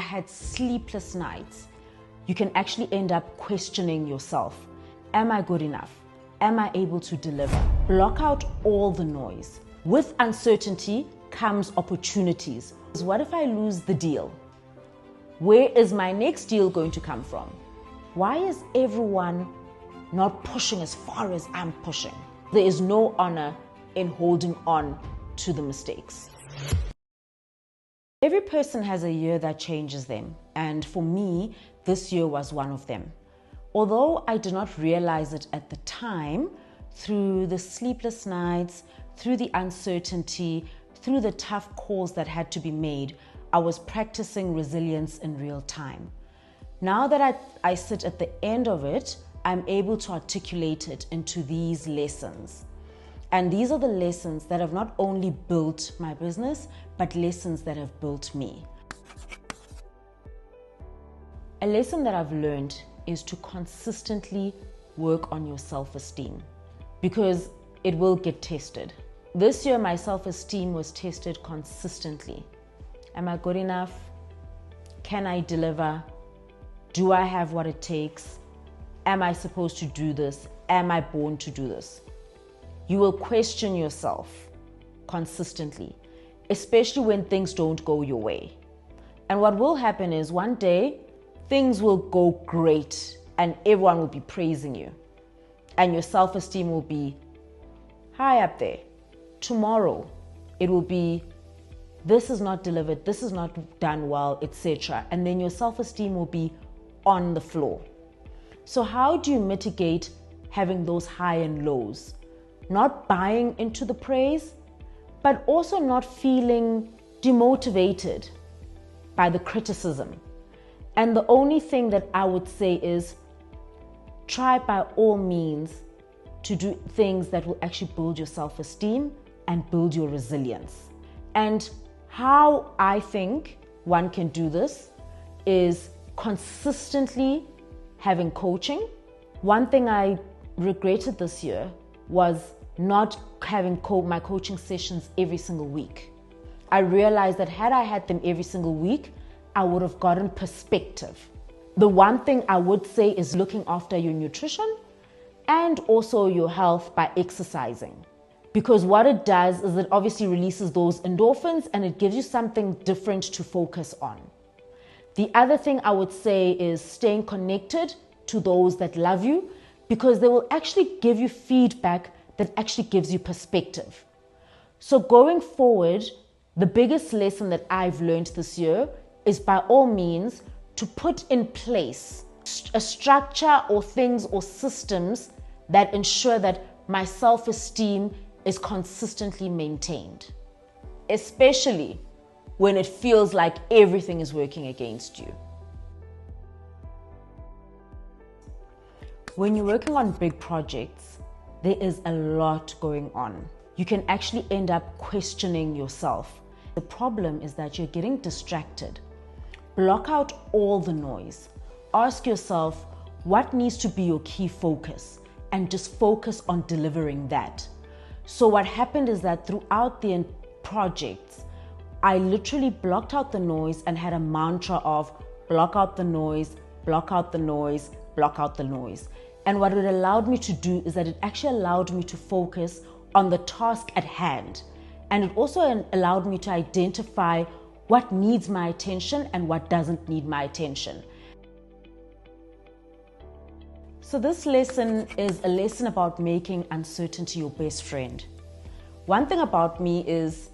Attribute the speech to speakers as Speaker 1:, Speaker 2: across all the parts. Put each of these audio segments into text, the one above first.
Speaker 1: had sleepless nights. You can actually end up questioning yourself. Am I good enough? Am I able to deliver? Block out all the noise. With uncertainty comes opportunities. What if I lose the deal? Where is my next deal going to come from? Why is everyone not pushing as far as I'm pushing? There is no honor in holding on to the mistakes. Every person has a year that changes them, and for me, this year was one of them. Although I did not realize it at the time, through the sleepless nights, through the uncertainty, through the tough calls that had to be made, I was practicing resilience in real time. Now that I sit at the end of it, I'm able to articulate it into these lessons. And these are the lessons that have not only built my business, but lessons that have built me. A lesson that I've learned is to consistently work on your self-esteem, because it will get tested. This year, my self-esteem was tested consistently. Am I good enough? Can I deliver? Do I have what it takes? Am I supposed to do this? Am I born to do this? You will question yourself consistently, especially when things don't go your way. And what will happen is one day, things will go great and everyone will be praising you. And your self-esteem will be high up there. Tomorrow, it will be, this is not delivered, this is not done well, etc. And then your self-esteem will be on the floor. So how do you mitigate having those high and lows? Not buying into the praise, but also not feeling demotivated by the criticism. And the only thing that I would say is try by all means to do things that will actually build your self-esteem and build your resilience. And how I think one can do this is consistently having coaching. One thing I regretted this year was not having my coaching sessions every single week. I realized that had I had them every single week, I would have gotten perspective. The one thing I would say is looking after your nutrition and also your health by exercising. Because what it does is it obviously releases those endorphins and it gives you something different to focus on. The other thing I would say is staying connected to those that love you, because they will actually give you feedback that actually gives you perspective. So going forward, the biggest lesson that I've learned this year is by all means to put in place a structure or things or systems that ensure that my self-esteem is consistently maintained, especially when it feels like everything is working against you. When you're working on big projects, there is a lot going on. You can actually end up questioning yourself. The problem is that you're getting distracted. Block out all the noise. Ask yourself what needs to be your key focus and just focus on delivering that. So what happened is that throughout the projects, I literally blocked out the noise and had a mantra of block out the noise, block out the noise, block out the noise. And what it allowed me to do is that it actually allowed me to focus on the task at hand. And it also allowed me to identify what needs my attention and what doesn't need my attention. So this lesson is a lesson about making uncertainty your best friend. One thing about me is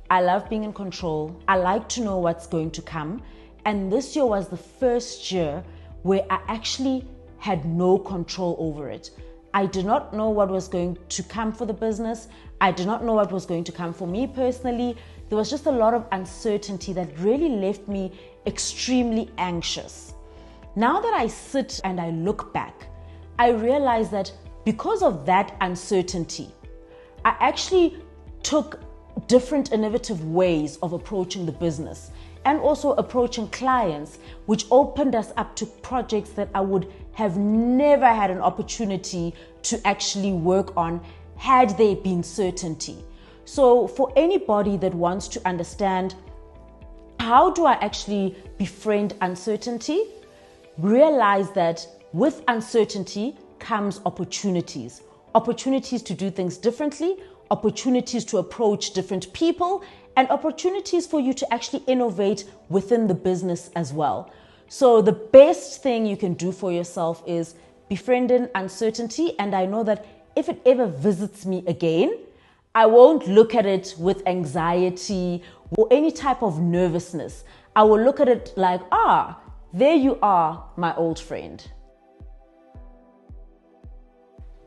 Speaker 1: I love being in control. I like to know what's going to come. And this year was the first year where I actually had no control over it. I did not know what was going to come for the business. I did not know what was going to come for me personally. There was just a lot of uncertainty that really left me extremely anxious. Now that I sit and I look back, I realize that because of that uncertainty, I actually took different innovative ways of approaching the business and also approaching clients, which opened us up to projects that I would have never had an opportunity to actually work on had there been certainty. So for anybody that wants to understand How do I actually befriend uncertainty? Realize that with uncertainty comes opportunities. Opportunities to do things differently, opportunities to approach different people, and opportunities for you to actually innovate within the business as well. So the best thing you can do for yourself is befriending uncertainty. And I know that if it ever visits me again, I won't look at it with anxiety or any type of nervousness. I will look at it like, there you are, my old friend.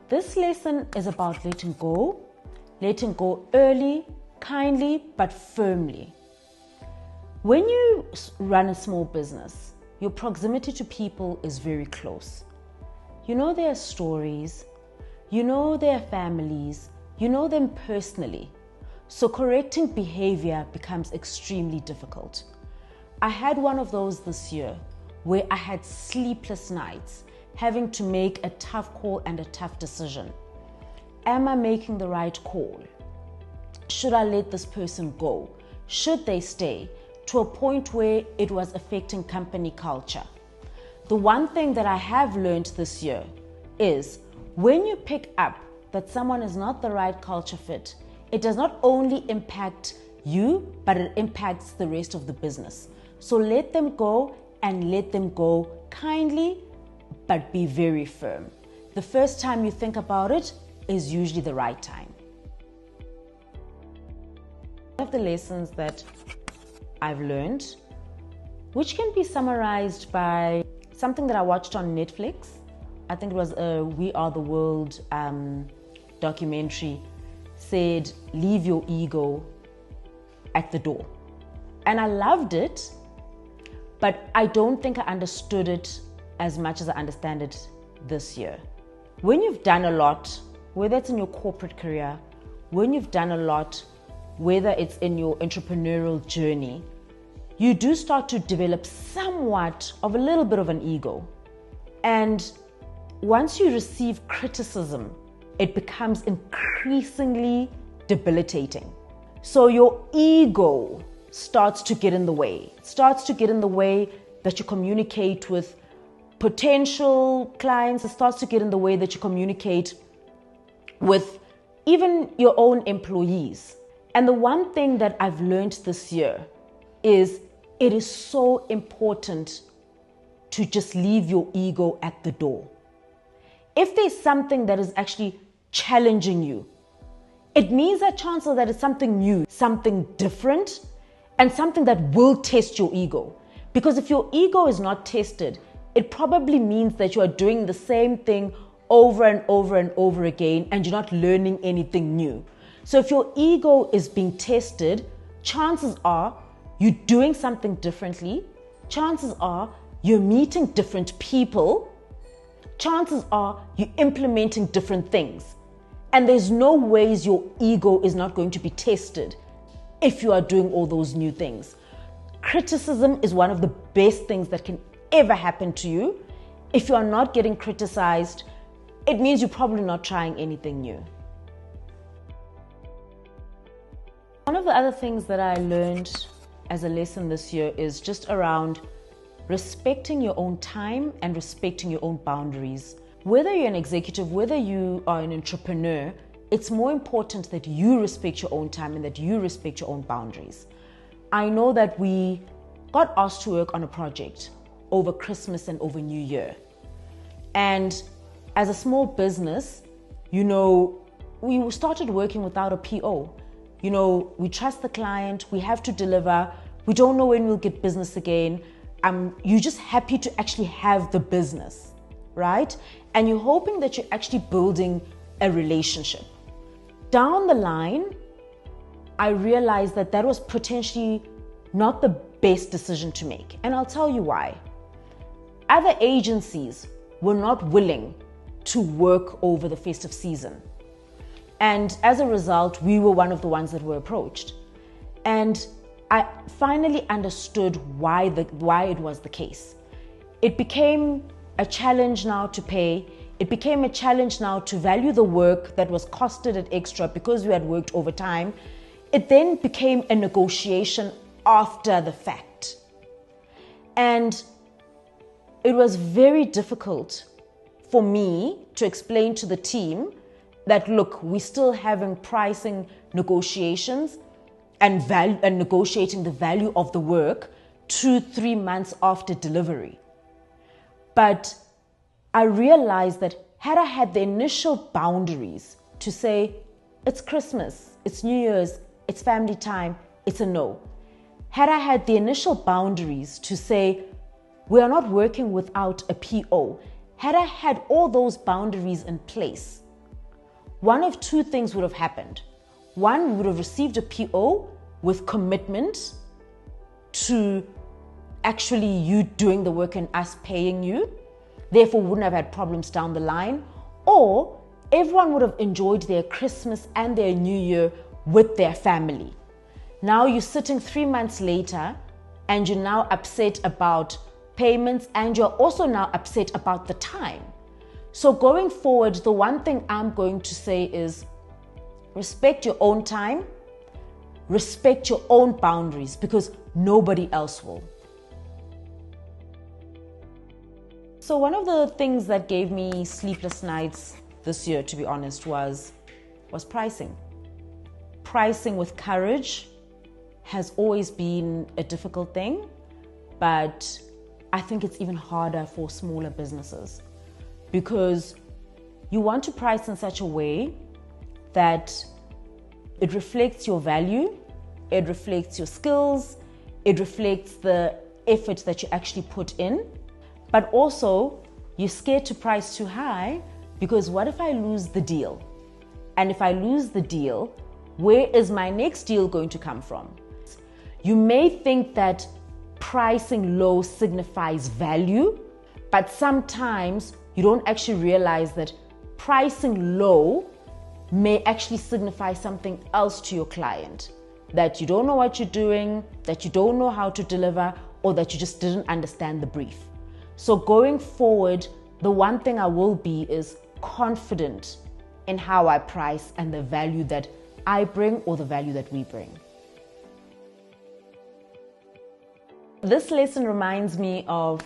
Speaker 1: This lesson is about letting go early, kindly, but firmly. When you run a small business, your proximity to people is very close. You know their stories, you know their families, you know them personally. So correcting behavior becomes extremely difficult. I had one of those this year where I had sleepless nights, having to make a tough call and a tough decision. Am I making the right call? Should I let this person go? Should they stay? To a point where it was affecting company culture. The one thing that I have learned this year is when you pick up that someone is not the right culture fit, it does not only impact you, but it impacts the rest of the business. So let them go, and let them go kindly, but be very firm. The first time you think about it is usually the right time. One of the lessons that I've learned, which can be summarized by something that I watched on Netflix. I think it was a We Are the World documentary, said, leave your ego at the door. And I loved it, but I don't think I understood it as much as I understand it this year. When you've done a lot, whether it's in your corporate career, when you've done a lot, whether it's in your entrepreneurial journey, you do start to develop somewhat of a little bit of an ego. And once you receive criticism, it becomes increasingly debilitating. So your ego starts to get in the way. It starts to get in the way that you communicate with potential clients. It starts to get in the way that you communicate with even your own employees. And the one thing that I've learned this year is it is so important to just leave your ego at the door. If there's something that is actually challenging you, it means that chances that it's something new, something different, and something that will test your ego. Because if your ego is not tested, it probably means that you are doing the same thing over and over and over again, and you're not learning anything new. So if your ego is being tested, chances are you're doing something differently. Chances are you're meeting different people. Chances are you're implementing different things. And there's no ways your ego is not going to be tested if you are doing all those new things. Criticism is one of the best things that can ever happen to you. If you are not getting criticized, it means you're probably not trying anything new. One of the other things that I learned as a lesson this year is just around respecting your own time and respecting your own boundaries. Whether you're an executive, whether you are an entrepreneur, it's more important that you respect your own time and that you respect your own boundaries. I know that we got asked to work on a project over Christmas and over New Year. And as a small business, we started working without a PO. We trust the client, we have to deliver, we don't know when we'll get business again. You're just happy to actually have the business, right? And you're hoping that you're actually building a relationship. Down the line, I realized that that was potentially not the best decision to make. And I'll tell you why. Other agencies were not willing to work over the festive season. And as a result, we were one of the ones that were approached. And I finally understood why it was the case. It became a challenge now to pay. It became a challenge now to value the work that was costed at extra because we had worked overtime. It then became a negotiation after the fact. And it was very difficult for me to explain to the team that, look, we're still having pricing negotiations and negotiating the value of the work 2-3 months after delivery. But I realized that had I had the initial boundaries to say, it's Christmas, it's New Year's, it's family time, it's a no. Had I had the initial boundaries to say, we are not working without a PO, had I had all those boundaries in place, one of two things would have happened. One, we would have received a PO with commitment to actually you doing the work and us paying you. Therefore, wouldn't have had problems down the line. Or everyone would have enjoyed their Christmas and their New Year with their family. Now you're sitting 3 months later and you're now upset about payments, and you're also now upset about the time. So going forward, the one thing I'm going to say is respect your own time, respect your own boundaries, because nobody else will. So one of the things that gave me sleepless nights this year, to be honest, was pricing. Pricing with courage has always been a difficult thing, but I think it's even harder for smaller businesses because you want to price in such a way that it reflects your value, it reflects your skills, it reflects the effort that you actually put in, but also you're scared to price too high because what if I lose the deal? And if I lose the deal, where is my next deal going to come from? You may think that pricing low signifies value, but sometimes you don't actually realize that pricing low may actually signify something else to your client, that you don't know what you're doing, that you don't know how to deliver, or that you just didn't understand the brief. So going forward, the one thing I will be is confident in how I price and the value that I bring or the value that we bring. This lesson reminds me of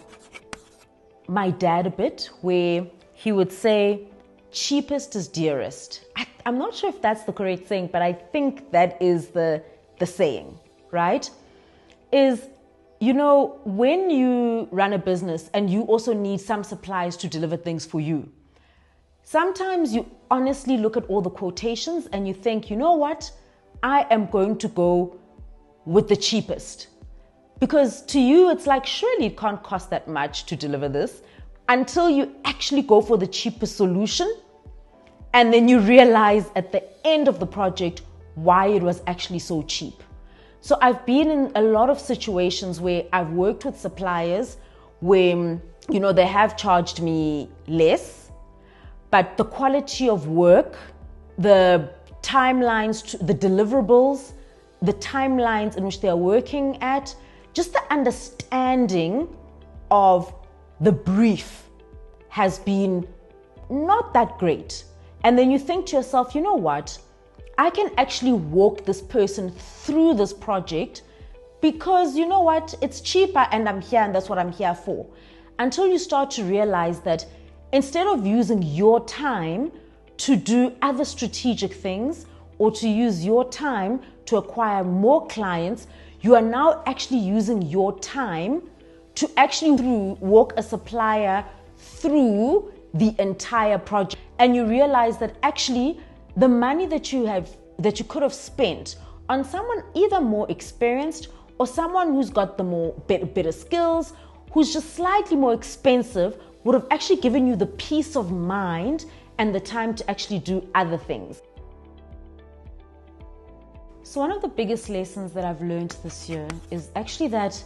Speaker 1: my dad a bit, where he would say, cheapest is dearest. I'm not sure if that's the correct saying, but I think that is the saying, right? Is, you know, when you run a business and you also need some suppliers to deliver things for you, sometimes you honestly look at all the quotations and you think, you know what? I am going to go with the cheapest. Because to you, it's like, surely it can't cost that much to deliver this, until you actually go for the cheapest solution. And then you realize at the end of the project why it was actually so cheap. So I've been in a lot of situations where I've worked with suppliers where, you know, they have charged me less, but the quality of work, the timelines, the deliverables, the timelines in which they are working at, just the understanding of the brief has been not that great. And then you think to yourself, you know what? I can actually walk this person through this project because, you know what? It's cheaper and I'm here and that's what I'm here for. Until you start to realize that instead of using your time to do other strategic things or to use your time to acquire more clients, you are now actually using your time to actually walk a supplier through the entire project. And you realize that actually the money that you could have spent on someone either more experienced or someone who's got the better skills, who's just slightly more expensive, would have actually given you the peace of mind and the time to actually do other things. So one of the biggest lessons that I've learned this year is actually that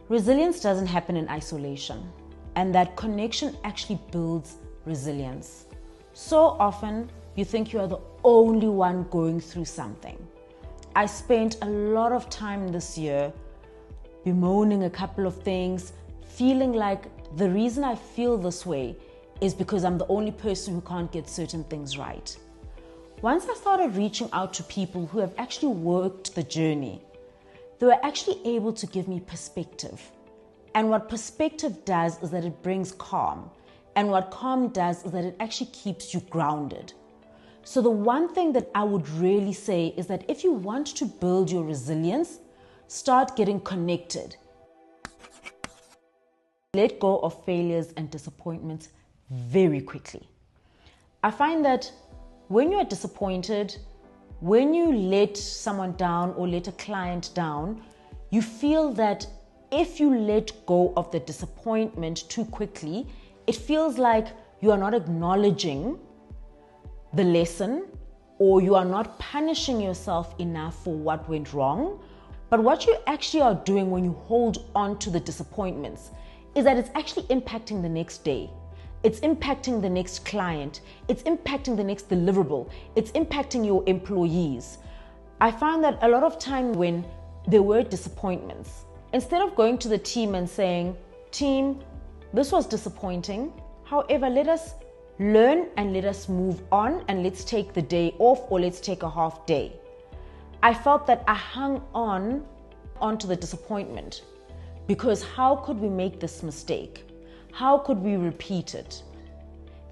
Speaker 1: resilience doesn't happen in isolation, and that connection actually builds resilience. So often you think you are the only one going through something. I spent a lot of time this year bemoaning a couple of things, feeling like the reason I feel this way is because I'm the only person who can't get certain things right. Once I started reaching out to people who have actually worked the journey, they were actually able to give me perspective And what perspective does is that it brings calm. And what calm does is that it actually keeps you grounded. So the one thing that I would really say is that if you want to build your resilience, start getting connected. Let go of failures and disappointments very quickly. I find that when you are disappointed, when you let someone down or let a client down, you feel that if you let go of the disappointment too quickly, it feels like you are not acknowledging the lesson, or you are not punishing yourself enough for what went wrong. But what you actually are doing when you hold on to the disappointments is that it's actually impacting the next day. It's impacting the next client. It's impacting the next deliverable. It's impacting your employees. I find that a lot of time when there were disappointments, instead of going to the team and saying, team, this was disappointing. However, let us learn and let us move on, and let's take the day off, or let's take a half day. I felt that I hung onto the disappointment, because how could we make this mistake? How could we repeat it?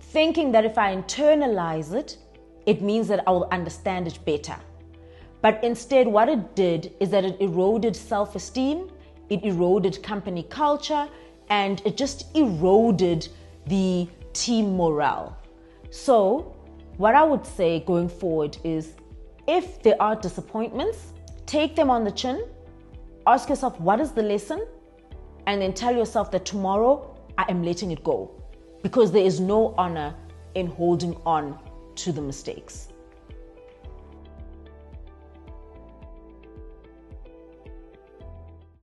Speaker 1: Thinking that if I internalize it, it means that I will understand it better. But instead, what it did is that it eroded self-esteem, it eroded company culture, and it just eroded the team morale. So what I would say going forward is, if there are disappointments, take them on the chin, ask yourself, what is the lesson? And then tell yourself that tomorrow I am letting it go, because there is no honor in holding on to the mistakes.